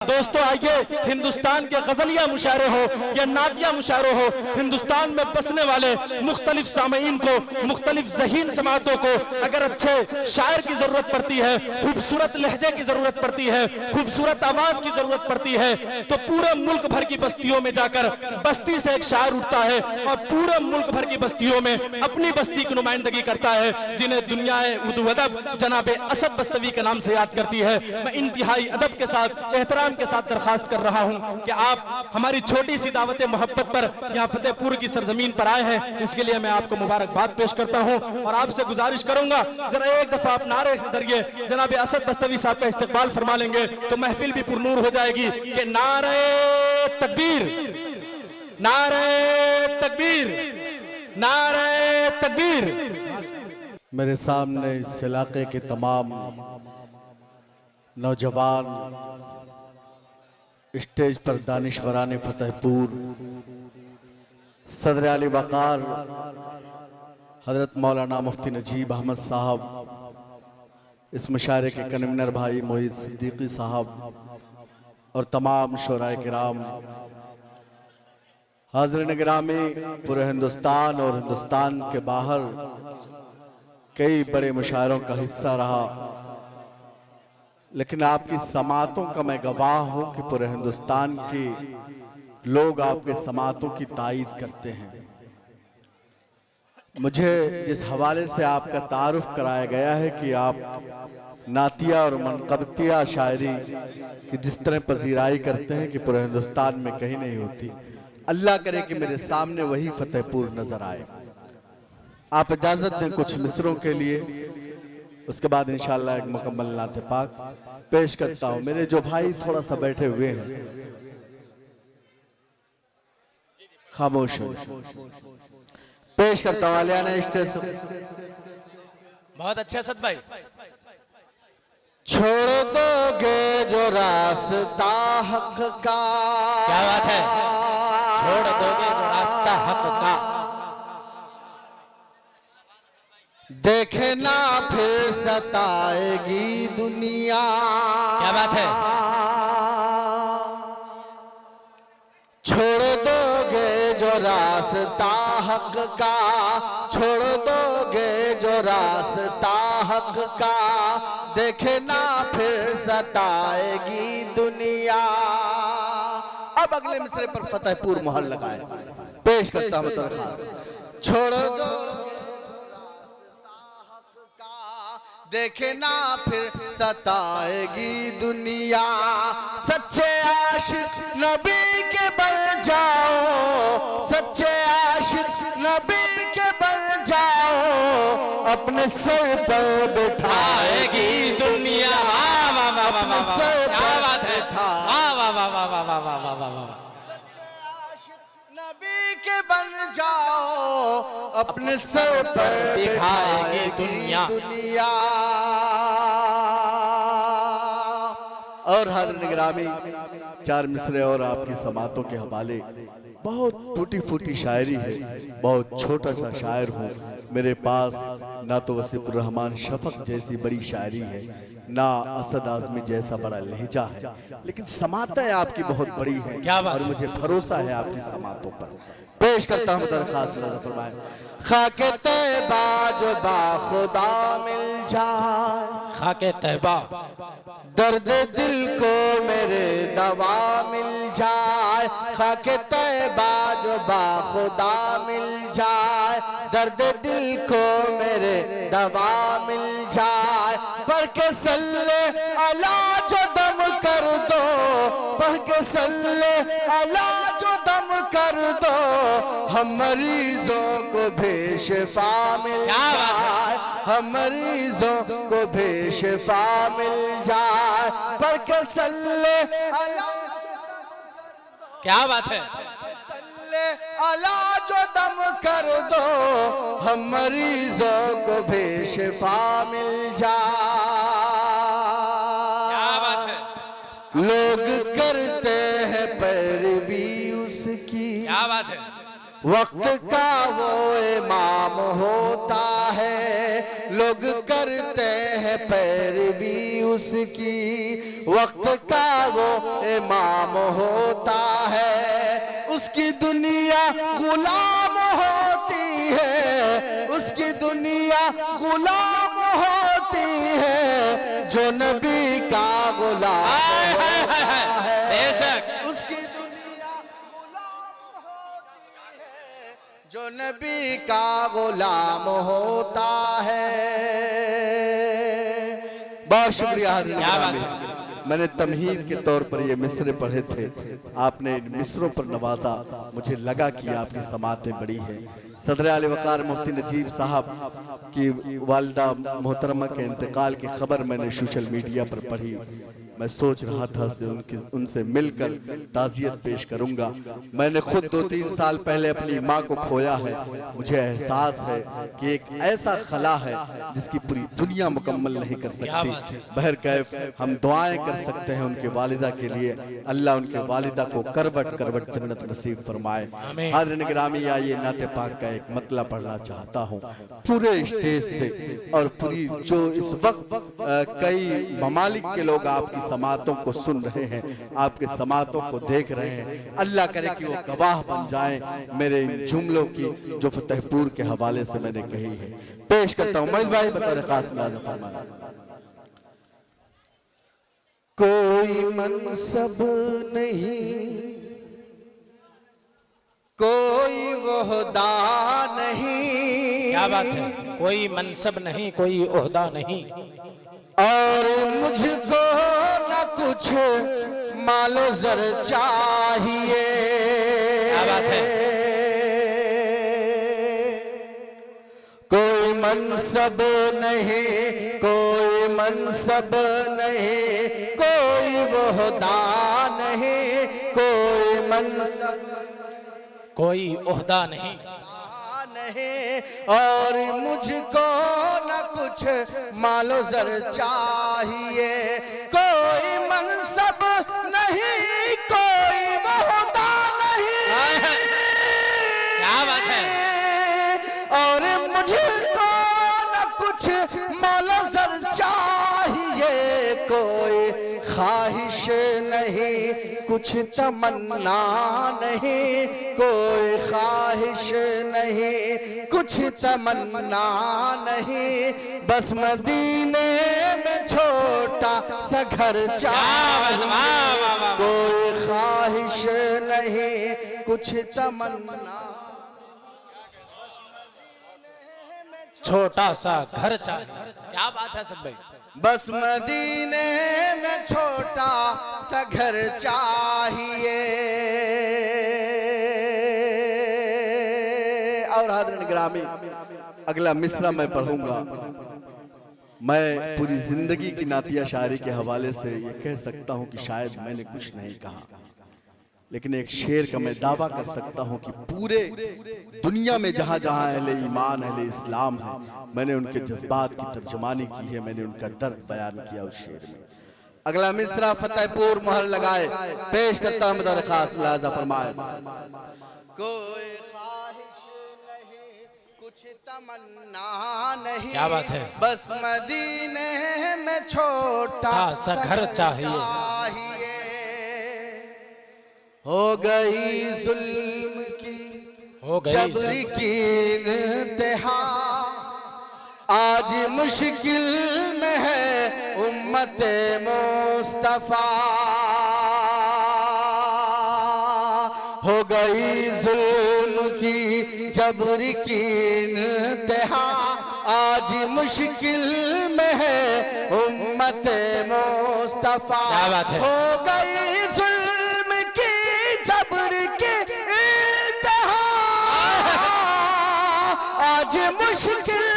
दोस्तों आइए, हिंदुस्तान के गजलिया मुशायरे हो या नातिया मुशायरे हो, हिंदुस्तान में बसने वाले मुख्तलिफ सामईन को, मुख्तलिफ ज़हीन समातों को अगर अच्छे शायर की जरूरत पड़ती है, खूबसूरत लहजे की जरूरत पड़ती है, खूबसूरत आवाज की जरूरत पड़ती है, तो पूरे मुल्क भर की बस्तियों में जाकर बस्ती से एक शायर उठता है और पूरे मुल्क भर की बस्तियों में अपनी बस्ती की नुमाइंदगी करता है, जिन्हें दुनिया उर्दू अदब जनाब असद बस्तवी के नाम से याद करती है। मैं इंतहाई अदब के साथ, एहतराम के साथ दरखास्त कर रहा हूं कि आप हमारी छोटी सी दावत मोहब्बत पर यहाँ फतेहपुर की सरजमीन पर आए हैं, इसके लिए मैं आपको मुबारकबाद पेश करता हूं और आपसे गुजारिश करूंगा जरा एक दफा आप नारे के जरिए जनाब असद बस्तवी साहब का इस्तकबाल फरमा लेंगे तो महफिल भी पुरनूर हो जाएगी कि नारे तकबीर, नारे तकबीर, नारे तकबीर। मेरे सामने इस इलाके के तमाम नौजवान स्टेज पर दानिशवरान फतेहपुर, सदर आली वकार हजरत मौलाना मुफ्ती नजीब अहमद साहब, इस मुशायरे के कन्वीनर भाई मोहित सिद्दीकी साहब और तमाम शोराए किराम, हाज़िरीन गिरामी, पूरे हिंदुस्तान और हिंदुस्तान के बाहर कई बड़े मुशायरों का हिस्सा रहा, लेकिन आपकी समातों का मैं गवाह हूं कि पूरे हिंदुस्तान के लोग आपके समातों की तायीद करते हैं। मुझे जिस हवाले से आपका तारुफ कराया गया है कि आप नातिया और मनकबतिया शायरी की जिस तरह पजीराई करते हैं कि पूरे हिंदुस्तान में कहीं नहीं होती, अल्लाह करे कि मेरे सामने वही फतेहपुर नजर आए। आप इजाजत दें कुछ मिसरों के लिए, उसके बाद इंशाअल्लाह एक मुकम्मल नाते पाक पेश करता हूं। मेरे जो भाई थोड़ा सा बैठे हुए हैं खामोश हो, पेश करता हूं आलियाना स्टेज। बहुत अच्छा सद भाई। छोड़ दोगे जो रास्ता हक का, क्या बात है, छोड़ दोगे जो रास्ता हक का, देखना फिर सताएगी दुनिया। क्या बात है, छोड़ दोगे जो रास्ता हक का, छोड़ दोगे जो रास्ता हक का, देखना फिर सताएगी दुनिया। अब अगले मिसरे पर फतेहपुर मोहर लगाए, पेश करता हूं दरखास्त। छोड़ दो देखना फिर सताएगी दुनिया, सच्चे आशिक नबी के बन जाओ, सच्चे आशिक नबी के बन जाओ, अपने सर पर बिठाएगी दुनिया, अपने सर पर सच्चे आशिक नबी के बन जाओ, अपने सर पर बिठाएगी दुनिया। और हाज़िरीन गिरामी, चार मिसरे और आपकी समातों के हवाले। बहुत टूटी फूटी शायरी है, बहुत छोटा सा शायर हूँ, मेरे पास ना तो वसीकुर रहमान शफक जैसी बड़ी शायरी है, ना असद आज़मी जैसा बड़ा लहजा है, लेकिन समातें आपकी बहुत बड़ी हैं और मुझे भरोसा है आपकी समातों पर। पेश करता हूँ दरखास्त, फरमाए। खाके तैबा जो बाखुदा मिल जाए, खाके तैबा, दर्द दिल को मेरे दवा मिल जाए, खाके तैबा जो बाखुदा मिल जाए, दर्द दिल को मेरे दवा मिल जाए, पढ़ के सल्ले अला जो दम कर दो, पढ़ के सल्ले अला जो दम कर दो, हम मरीजों को बेशिफा मिल जाए, हम मरीजों को बेशिफा मिल जाए, पढ़ के सल्ले अला। क्या बात है, सल्ले अला जो दम कर दो, हम मरीजों को बेशिफा मिल जाए। क्या बात है, लोग करते हैं पैरवी उसकी, क्या बात है, वक्त का वो इमाम होता है, लोग करते हैं पैरवी उसकी। वक्त का वो इमाम होता है, उसकी दुनिया गुलाम होती है, उसकी दुनिया गुलाम होती है, जो नबी का गुलाम होता है। उसकी दुनिया गुलाम होती है, जो नबी का गुलाम होता है। बहुत शुक्रिया। मैंने तमहीद के तौर पर ये मिसरे पढ़े थे, आपने इन मिसरों पर नवाजा, मुझे लगा कि आपकी समातें बड़ी हैं। सदर आले वकार मुफ्ती नजीब साहब की वालिदा मोहतरमा के इंतकाल की खबर मैंने सोशल मीडिया पर पढ़ी। मैं सोच रहा था उनसे मिलकर ताज़ियत पेश करूंगा। मैंने खुद 2-3 साल पहले अपनी माँ को खोया है। मुझे एहसास है कि एक ऐसा खला है जिसकी पूरी दुनिया मुकम्मल नहीं कर सकती। बहरकैफ हम दुआएं कर सकते हैं उनके वालिदा के लिए, अल्लाह उनके वालिदा को करवट करवट जन्नत नसीब फरमाए। हाज़िरीन गिरामी, आइए नाते पाक का एक मतला पढ़ना चाहता हूँ पूरे स्टेज से, और पूरी जो इस वक्त कई ममालिक के लोग आपकी समातों को सुन रहे हैं, आपके समातों को देख रहे हैं, अल्लाह करे कि वो गवाह बन जाएं मेरे इन जुमलों की जो फतेहपुर के हवाले से मैंने कही है। पेश करता हूं। मैं भाई बता रहा, कोई मनसब नहीं, कोई वहदा नहीं। क्या बात है, कोई मनसब नहीं, कोई ओहदा नहीं, और मुझको न कुछ मालो जर चाहिए। क्या बात है। कोई मनसब नहीं, कोई मनसब नहीं, कोई वहदा नहीं, कोई मनसब, कोई ओहदा नहीं, और मुझको न कुछ मालो जर चाहिए। कोई मनसब नहीं, कोई वहदा नहीं। क्या बात है। और मुझको न कुछ मालो जर चाहिए। कोई ख्वाहिश नहीं, कुछ तमन्ना नहीं, कोई ख्वाहिश नहीं, कुछ तमन्ना नहीं, बस मदीने में छोटा सा घर चाहिए। कोई ख्वाहिश नहीं, कुछ तमन्ना, छोटा सा घर चाहिए। क्या बात है सद भाई। बस मदीने में छोटा सा घर चाहिए। और हाज़िरीन गिरामी, अगला मिसरा मैं पढ़ूंगा। मैं पूरी जिंदगी की नातिया शायरी के हवाले से ये कह सकता हूँ कि शायद मैंने कुछ नहीं कहा, लेकिन एक शेर का मैं दावा कर सकता हूँ कि पूरे दुनिया में जहाँ जहाँ अहले ईमान अहले इस्लाम है, मैंने उनके जज्बात की तर्जमानी की है, मैंने उनका दर्द बयान किया उस शेर में। अगला मिसरा फतेहपुर मोहर लगाए, पेश करता हूँ दरख्वास्त लाजा फरमाए। कोई ख्वाहिश नहीं, कुछ तमन्ना नहीं, क्या बात है। बस मदीने में छोटा सा घर चाहिए। हो गई जुल्म की, हो गई जबर की इंतहा, आज मुश्किल में है उम्मत मुस्तफा। हो गई जुल्म की, जबर की इंतहा, आज मुश्किल में है उम्मत मुस्तफा। हो गई जुल्म की, जबर की इंतहा, आज मुश्किल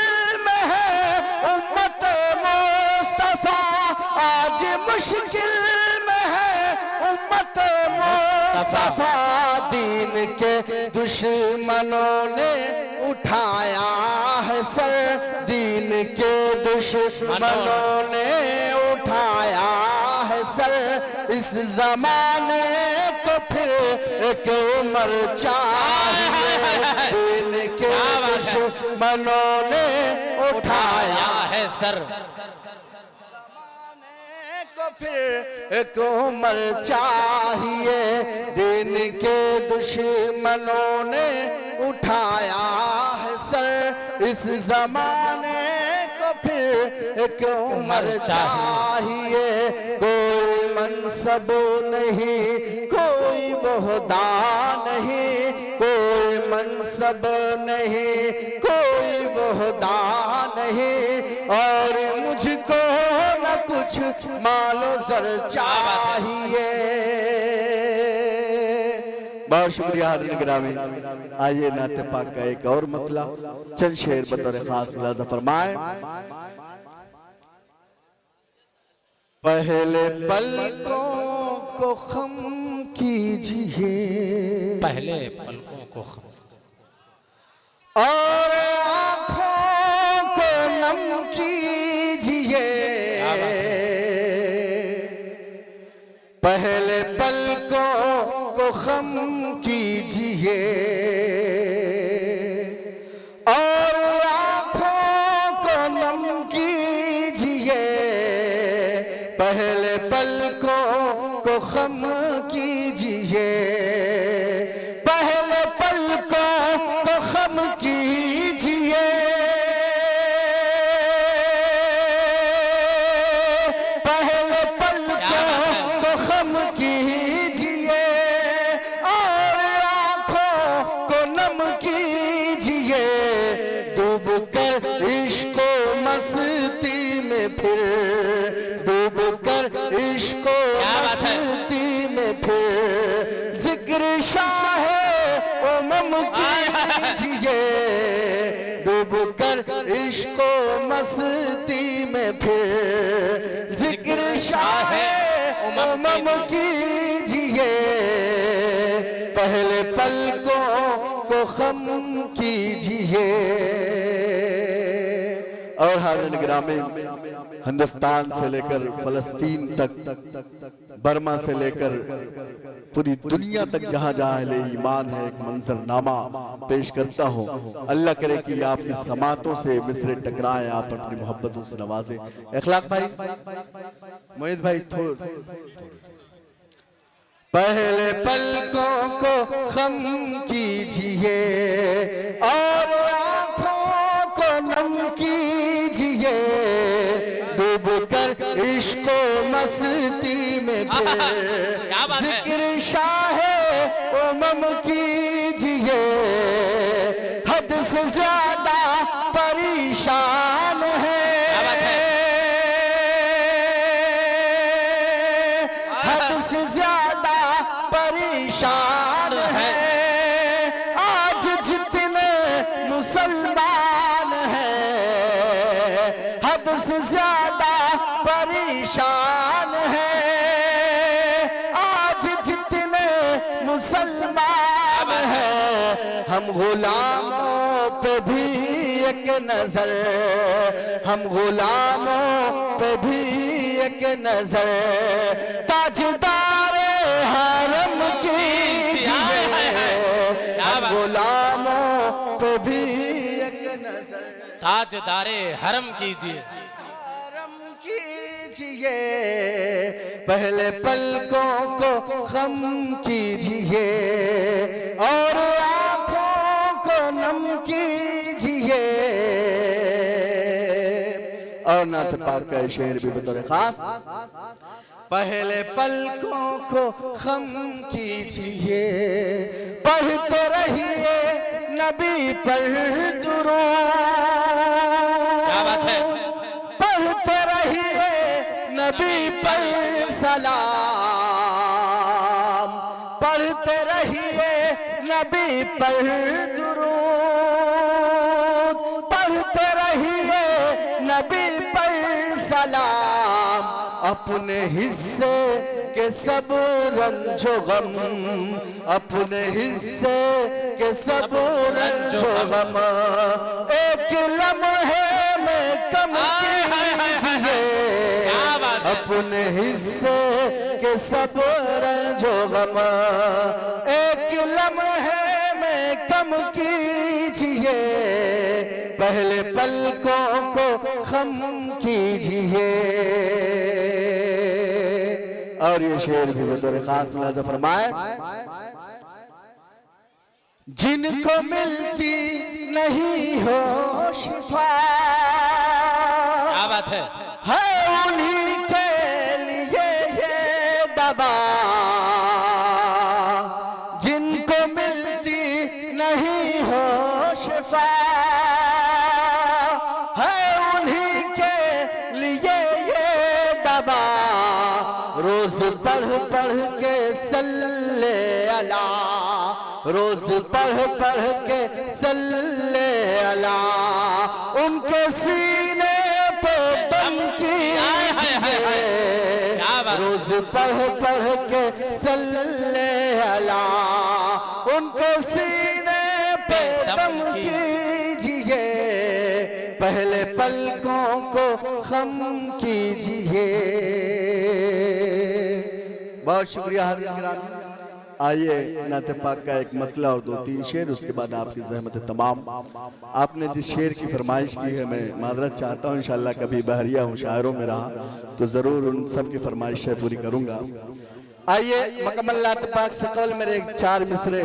में है उम्मत मुस्तफा। आज मुश्किल में है उम्मत मुस्तफा। दीन के दुश्मनों ने उठाया है सर, दीन के दुश्मनों ने उठाया है है सर, इस जमाने को फिर एक उम्र चाहिए, इनके दुश्मनों ने उठाया है सर, को फिर एक उम्र चाहिए, दिन के दुश्मनों ने उठाया है सर, इस जमाने को फिर एक उम्र चाहिए, कोई मनसब नहीं, कोई वहदा नहीं, कोई मनसब नहीं, कोई वहदा नहीं, और मुझको न कुछ मालो सर चाहिए। बहुत शुक्रिया हाज़रीन गिरामी। आइए नाते पाक का एक और मतला चंद शेर बतौर खास मुलाज़ा फरमाए। पहले पलकों को खम कीजिए, पहले पलकों को खम और आँखों को नम कीजिए, पहले पलकों को खम कीजिए और आँखों को नम कीजिए, पहले पलकों को खम कीजिए, पहले पलकों को खम कीजिए, पहले पलकों को खम कीजिए और आँखों को नम कीजिए, डूब कर इश्को मस्ती में फिर, डूब कर इश्को मस्ती में फिर, जिक्र शाह उमम कीजिए, डूब कर इश्को मस्ती में फिर, जिक्र शाह उमम कीजिए, पहले पलकों को खम कीजिए। और हाज़रीन गिरामी, हिंदुस्तान से लेकर फलस्तीन तक, बर्मा से लेकर पूरी दुनिया तक जहां जहां अहले ईमान है, एक मंजरनामा पेश करता हूं। अल्लाह करे कि आपकी समातों से मिसरे टकराएं, आप अपनी मोहब्बतों से नवाजे। इखलाक भाई, मोहित भाई, पहले पलकों को खम कीजिए और आँखों को नम कीजिए, डूब कर इश्को मस्ती में फिर, जिक्र शाह उमम कीजिए, हद से ज्यादा परेशान है, हद से ज्यादा परेशान है, आज जितने मुसलमान हैं, हद से ज्यादा परेशान है, आज जितने मुसलमान हैं, हम गुलामों पे भी एक नजर, हम गुलामों पे भी एक नजर, ताजदार हरम कीजिए, हम गुलामों पे भी एक नजर, ताजदारे हरम कीजिए, हरम कीजिए, पहले पलकों को खम कीजिए और आँखों को नम कीजिए। और नात पाक का शेर भी बतौर खास, पहले पलकों को खम कीजिए, पढ़ते रहिए नबी पर दुरूद, क्या बात है, पढ़ते रहिए नबी पर सलाम, पढ़ते रहिए नबी पर दुरूद, पढ़ते रहिए नबी पर सलाम, अपने हिस्से के सब रंजो गम, अपने हिस्से के सब रंजो गम, एक लम्हे में कम कीजिए अपने हिस्से के सब रंजो गम एक लम्हे में कम कीजिए, पहले पलकों को खम कीजिए। और ये शेर भी बतौर खास मुलाज़ा फरमाए, जिनको मिलती नहीं हो शिफा, क्या बात है उन्हीं के लिए ये दवा, जिनको मिलती नहीं हो शिफा, है उन्हीं के लिए ये दवा। रोज पढ़ पढ़ के सल्ले अला, रोज पढ़ पढ़ के सल्ले अला, उनके सीने पे दम कीजिए, रोज पढ़ पढ़ के सल्ले अला, उनके सीने पे दम कीजिए, पहले पलकों को खम कीजिए। बहुत शुक्रिया हाज़िर गिरामी। आइए नाते पाक का एक मतला और 2-3 शेर, उसके बाद आपकी ज़हमत तमाम। आपने जिस शेर की फरमाइश की है मैं मादरत चाहता हूँ, इंशाअल्लाह कभी बहरिया हूँ शायरों में रहा तो ज़रूर उन सब की फरमाइशें पूरी करूँगा। आइए मुकम्मल नाते पाक से कल मेरे 4 मिसरे,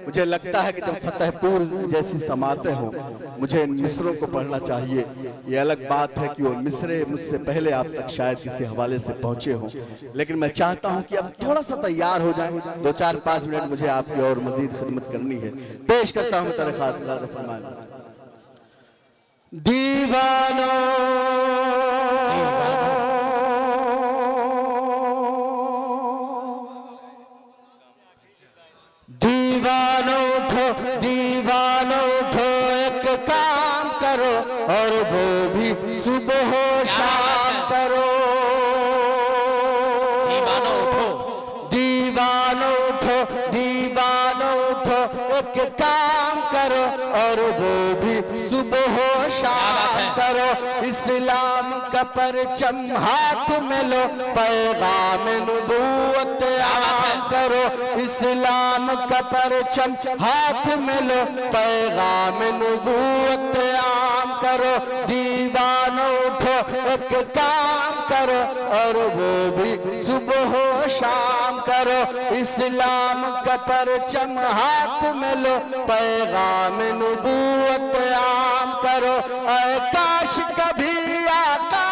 मुझे लगता है कि जब फतेहपुर जैसी समातें हों मुझे इन मिसरों को पढ़ना चाहिए। ये अलग बात है कि वो मिसरे मुझसे पहले आप तक शायद किसी हवाले से पहुंचे हों, लेकिन मैं चाहता हूं कि अब थोड़ा सा तैयार हो जाए। 2-4-5 मिनट मुझे आपकी और मजीद खिदमत करनी है। पेश करता हूं तेरे खास फरमाए, दीवानो दीवानो उठो, दीवानो उठो, एक काम करो और वो भी सुबह हो शाम करो। दीवानो उठो, दीवानो उठो, दीवानो उठो, एक काम करो और वो भी सुबह हो शाम करो। इस्लाम का परचम हाथ में लो, पैगाम नबूवत आम करो। इस्लाम का परचम हाथ में लो, पैगाम नबूवत आम करो। दीवानो उठो, एक काम करो और वो भी सुबह हो शाम करो। इस्लाम का परचम हाथ में लो, पैगाम नबूवत आम करो। ऐ काश कभी आका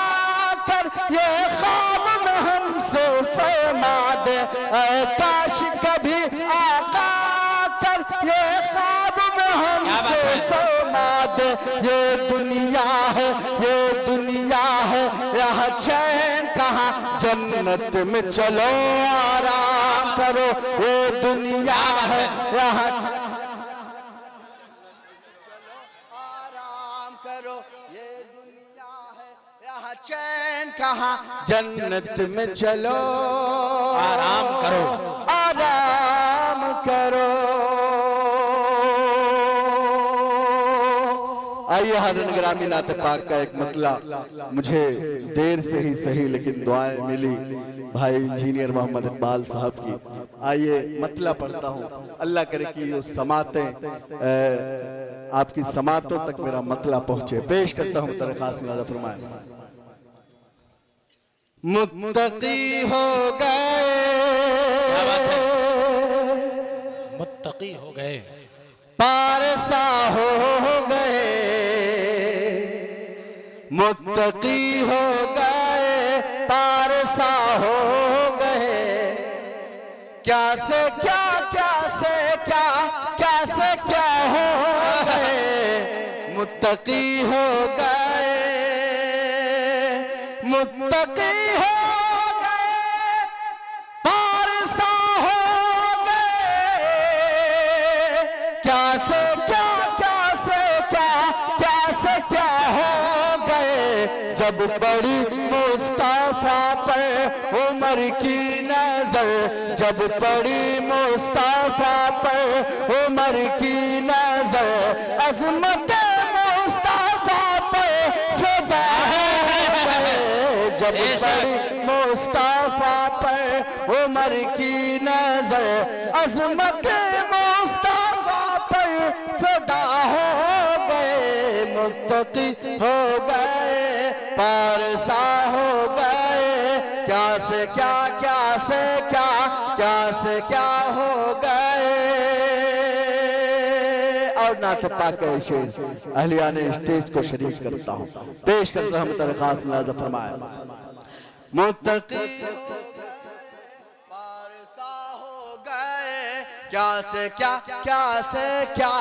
कर ये ख्वाब में हमसे फरमा दे, ऐ काश कभी आका कर ये ख्वाब में हमसे फरमा दे। ये दुनिया है, ये दुनिया है, यहाँ चैन कहाँ, जन्नत में चलो आराम करो। ये दुनिया है, यहाँ चैन कहाँ, जन्नत में चलो आराम करो, आराम करो। आइए हाज़िर गिरामी नाते पाक का एक मतला, मुझे देर से ही सही लेकिन दुआएं मिली भाई इंजीनियर मोहम्मद इकबाल साहब की। आइए मतला पढ़ता हूँ, अल्लाह करे कि ये समातें आपकी समातों तक मेरा मतला पहुँचे। पेश करता हूँ तेरे खास मुलाज़ा फरमाए, मुत्तकी हो गए, मुत्तकी हो गए, पारसा हो गए, मुत्तकी हो गए, पारसा हो गए। क्या से क्या, क्या से क्या, क्या से क्या हो गए, मुत्तकी हो गए, मुत्तकी हो गए, पारसा हो गए। क्या से क्या, क्या से क्या, क्या से क्या हो गए। जब बड़ी मुस्तफा पर उमर की नजर, जब पड़ी मुस्तफा पर उमर की नजर, अज़मत मुस्तफा पर फिदा हो गए। जब पड़ी उमर की नजर अजमत मुस्तफा पर फिदा हो गए, मुत्तकी हो गए, पारसा हो गए, क्या से क्या, क्या से क्या, क्या से क्या हो गए। और नात पाक के शेर अहलियान स्टेज को शरीक करता हूँ, पेश करता हूँ मेरे खास मुलाज़ा फरमाए। मुत्तकी पारसा हो गए, क्या से क्या, क्या से क्या,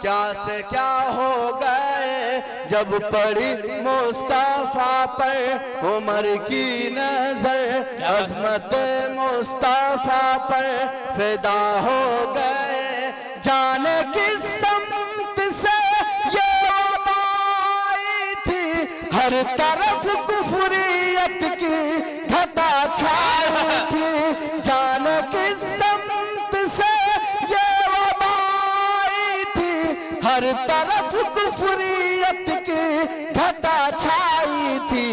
क्या से क्या हो गए, जब पड़ी मुस्तफा पर उमर की नजर अजमत मुस्तफा पर फिदा हो गए। जाने किस समत से ये वबा आई थी, हर तरफ कुफरियत की घटा छाई थी। जाने किस समत से ये वबा आई थी, हर तरफ कुफरियत की घटा छाई थी।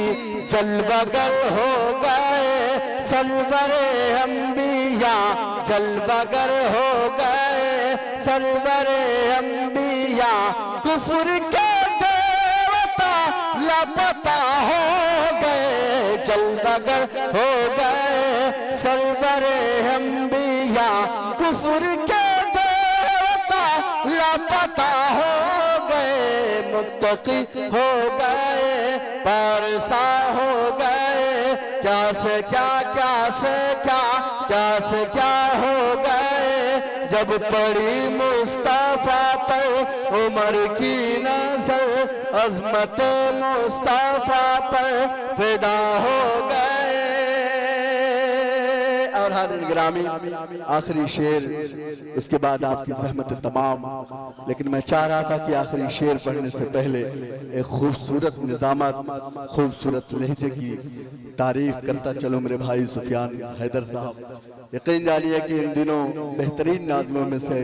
जलवगर हो गए सलवरे अंबिया, जलवगर हो गए सलवरे अंबिया, कुफर के देवता लापता हो गए। जलवगर हो गए सलवरे अंबिया, कुफर के देवता लापता हो गए, मुत्तकी हो गए, पारसा हो गए, क्या से क्या, क्या से क्या, क्या से क्या हो गए, जब पड़ी मुस्तफा पर उमर की नजर अजमत मुस्तफा पर फिदा हो गए। और हाज़िर गिरामी आखिरी शेर, उसके बाद आपकी ज़हमत तमाम। लेकिन मैं चाह रहा था कि आखिरी शेर पढ़ने से पहले एक खूबसूरत निज़ामत, खूबसूरत लहजे की तारीफ करता चलो मेरे भाई सुफियान हैदर साहब। यकीन जानिए कि इन दिनों बेहतरीन नाज़िमों में से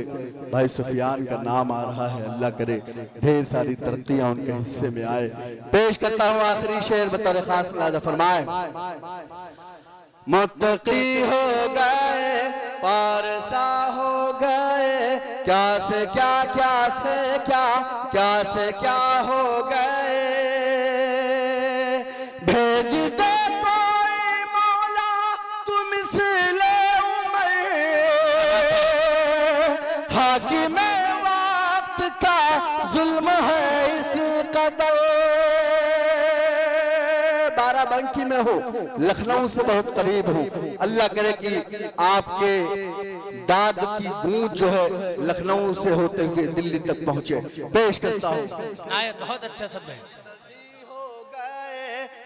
भाई सुफियान का नाम आ रहा है। अल्लाह करे ढेर सारी तरक्कियां उनके हिस्से में आए। पेश करता हूँ आखिरी शेर बतौर खास मुलाज़ा फरमाए। मुत्तकी हो गए, पारसा हो गए, क्या से क्या, क्या से क्या, क्या से क्या हो गए। भेज दे कोई मौला तुम इसले उमर, हाकिम वक्त का जुल्म है इस कदर। बाराबंकी में हो, लखनऊ से बहुत करीब हो, अल्लाह करे कि आपके दाद की गूंज जो है लखनऊ से होते हुए दिल्ली तक पहुंचे। पेश करता हूँ बहुत अच्छा शब्द है।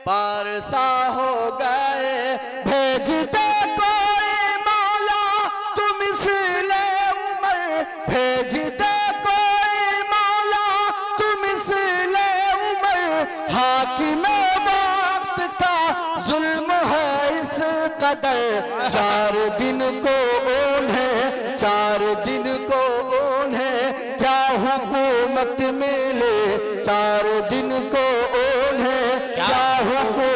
पारसा हो गए, भेज दे कोई मौला तुम इसले उमर, भेज दे कोई मौला तुम इसले उमर, हाकिम वक्त का जुल्म है इस कदर। 4 दिन को उन्हें, 4 दिन को उन्हें क्या हुकूमत मिले, 4 दिन को उन्हें क्या हुकूमत